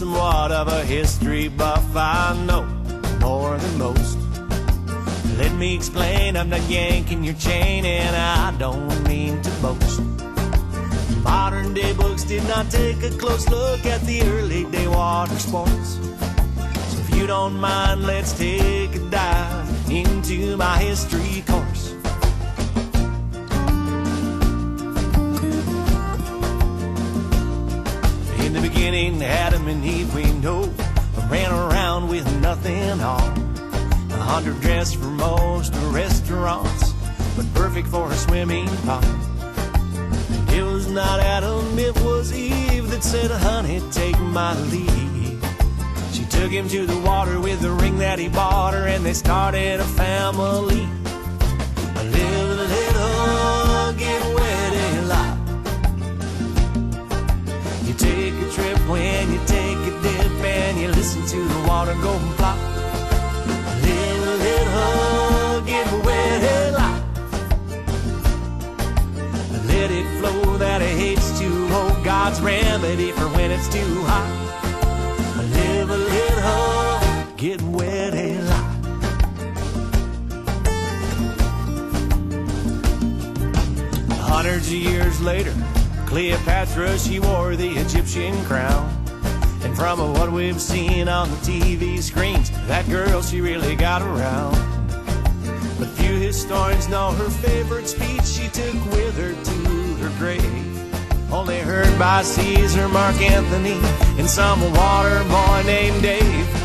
somewhat of a history buff, I know more than most. Let me explain, I'm not yanking your chain, and I don't mean to boast. Modern day books did not take a close look at the early day water sports. So if you don't mind, let's take a dive into my history course. In the beginning, Adam and Eve, we know, ran around with nothing on. 100 dressed for most restaurants, but perfect for a swimming pond. And it was not Adam, it was Eve that said, honey, take my lead. She took him to the water with the ring that he bought her, and they started a family. Live a little, get wet a lot. You take a trip when you take a dip, and you listen to the water go plop. Live a little, get wet a lot. Let it flow, that H2O, God's remedy for when it's too hot. Live a little, get wet a lot. Hundreds of years later, Cleopatra, she wore the Egyptian crown. And from what we've seen on the TV screens, that girl, she really got around. But few historians know her favorite speech she took with her to her grave. Only heard by Caesar, Mark Antony, and some water boy named Dave.